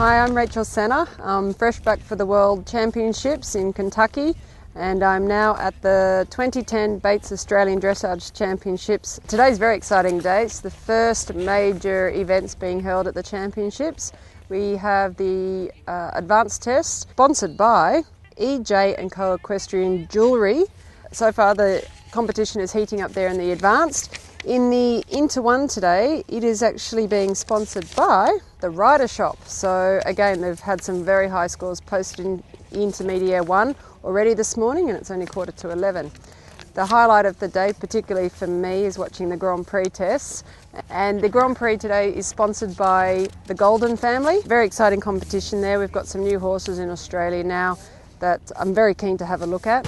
Hi, I'm Rachael Sanna. I'm fresh back for the World Championships in Kentucky, and I'm now at the 2010 Bates Australian Dressage Championships. Today's a very exciting day. It's the first major events being held at the championships. We have the advanced test, sponsored by EJ & Co Equestrian Jewellery. So far the competition is heating up there in the advanced. In the Inter 1 today, it is actually being sponsored by the Rider Shoppe. So again, they've had some very high scores posted in Intermediate 1 already this morning, and it's only 11:15. The highlight of the day, particularly for me, is watching the Grand Prix tests. And the Grand Prix today is sponsored by the Goldin family. Very exciting competition there. We've got some new horses in Australia now that I'm very keen to have a look at.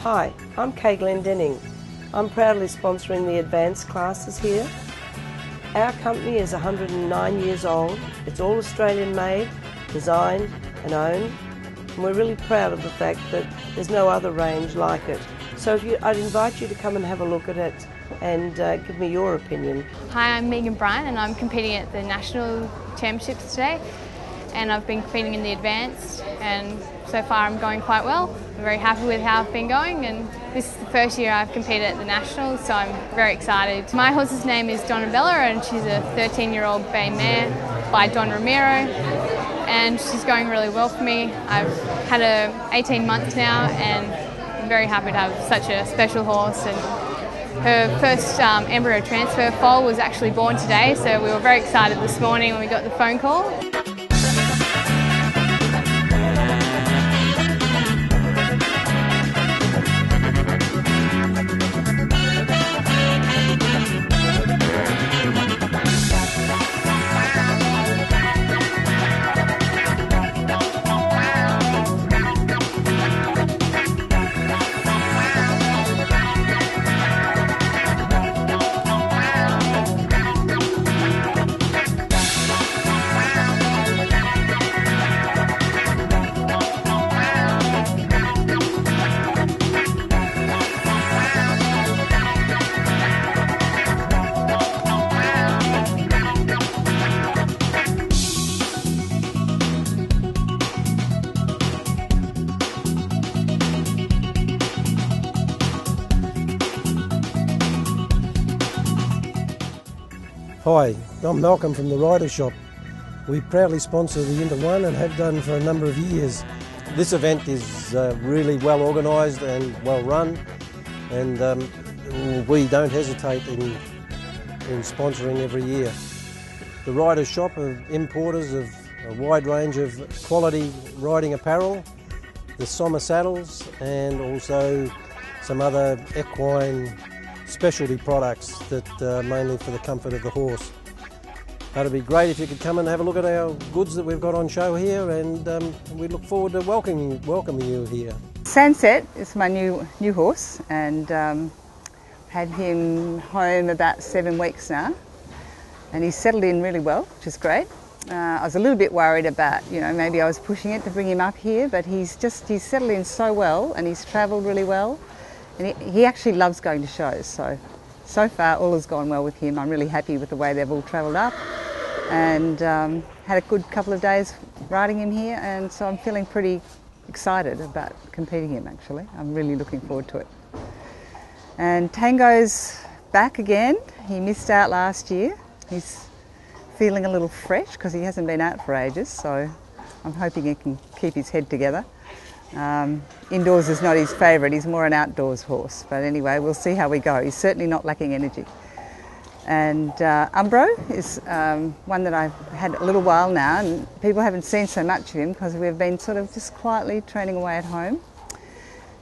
Hi, I'm Kay Glendenning. I'm proudly sponsoring the advanced classes here. Our company is 109 years old. It's all Australian made, designed and owned, and we're really proud of the fact that there's no other range like it. So I'd invite you to come and have a look at it and give me your opinion. Hi, I'm Bryant and I'm competing at the National Championships today, and I've been competing in the advanced, and so far I'm going quite well. I'm very happy with how I've been going, and this is the first year I've competed at the Nationals, so I'm very excited. My horse's name is Donabella, and she's a 13-year-old bay mare by Don Romero, and she's going really well for me. I've had her 18 months now, and I'm very happy to have such a special horse. And her first embryo transfer foal was actually born today, so we were very excited this morning when we got the phone call. Hi, I'm Malcolm from the Rider Shoppe. We proudly sponsor the Inter 1 and have done for a number of years. This event is really well organised and well run, and we don't hesitate in sponsoring every year. The Rider Shoppe are importers of a wide range of quality riding apparel, the Sommer saddles, and also some other equine specialty products that are mainly for the comfort of the horse. It'd be great if you could come and have a look at our goods that we've got on show here, and we look forward to welcoming you here. Sunset is my new horse, and had him home about 7 weeks now, and he's settled in really well, which is great. I was a little bit worried about, maybe I was pushing it to bring him up here, but he's settled in so well, and he's travelled really well. And he actually loves going to shows, so far all has gone well with him. I'm really happy with the way they've all travelled up, and had a good couple of days riding him here, and so I'm feeling pretty excited about competing him actually. I'm really looking forward to it. And Tango's back again. He missed out last year. He's feeling a little fresh because he hasn't been out for ages, so I'm hoping he can keep his head together. Indoors is not his favourite, he's more an outdoors horse, but anyway, we'll see how we go. He's certainly not lacking energy. And Umbro is one that I've had a little while now, and people haven't seen so much of him because we've been sort of just quietly training away at home.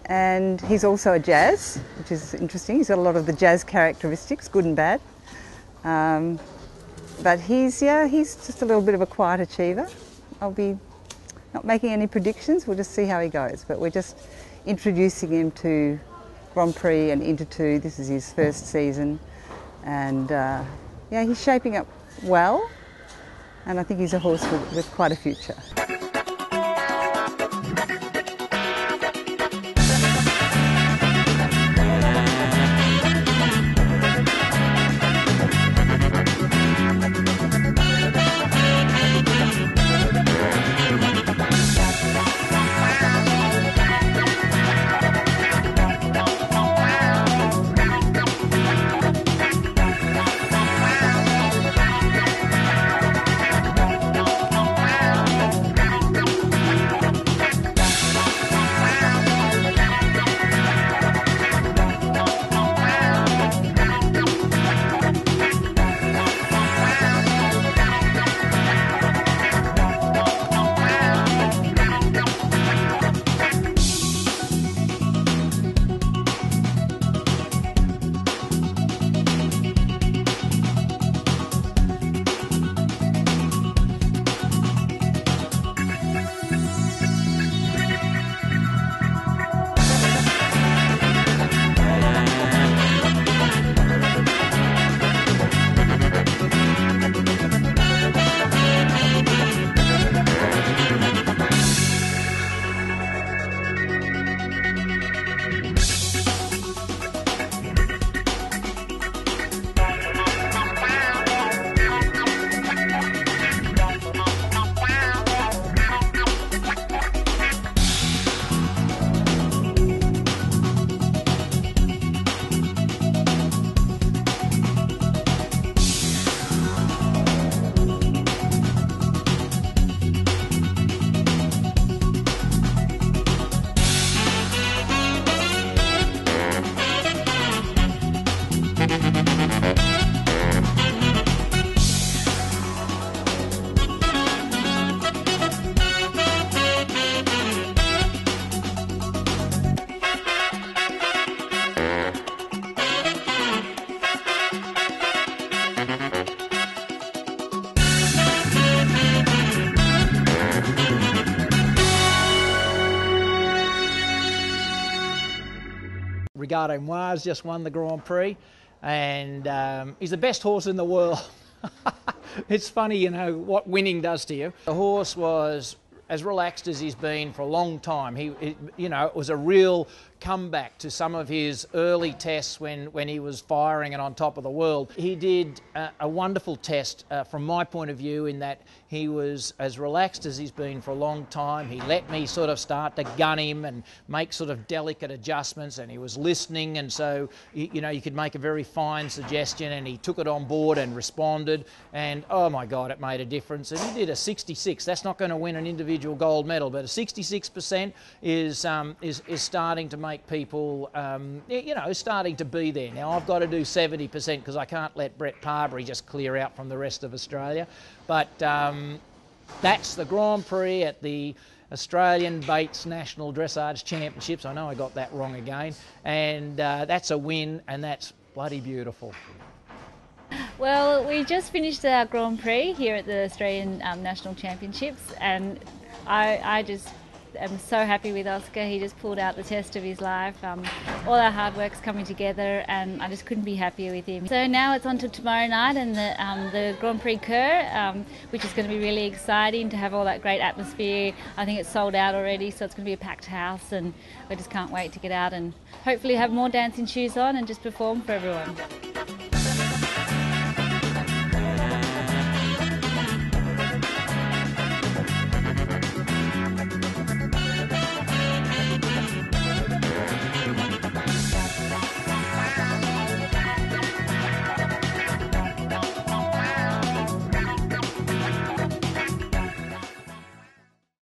And he's also a jazz, which is interesting. He's got a lot of the jazz characteristics, good and bad. But he's just a little bit of a quiet achiever. I'll be not making any predictions, we'll just see how he goes. But we're just introducing him to Grand Prix and Inter 2. This is his first season. And yeah, he's shaping up well. And I think he's a horse with quite a future. Ricardo Moi's just won the Grand Prix, and he's the best horse in the world. It's funny, you know, what winning does to you. The horse was as relaxed as he's been for a long time. You know, it was a real comeback to some of his early tests when he was firing and on top of the world. He did a wonderful test from my point of view, in that he was as relaxed as he's been for a long time. He let me sort of start to gun him and make sort of delicate adjustments, and he was listening, and so you know, you could make a very fine suggestion, and he took it on board and responded, and oh my God, it made a difference. And he did a 66. That's not going to win an individual gold medal, but a 66% is starting to make people, you know, starting to be there. Now I've got to do 70% because I can't let Brett Parbury just clear out from the rest of Australia. But that's the Grand Prix at the Australian Bates National Dressage Championships. I know I got that wrong again. And that's a win, and that's bloody beautiful. Well, we just finished our Grand Prix here at the Australian National Championships, and I just am so happy with Oscar. He just pulled out the test of his life. All our hard work's coming together, and I just couldn't be happier with him. So now it's on to tomorrow night and the Grand Prix Cur, which is going to be really exciting to have all that great atmosphere. I think it's sold out already, so it's going to be a packed house, and we just can't wait to get out and hopefully have more dancing shoes on and just perform for everyone.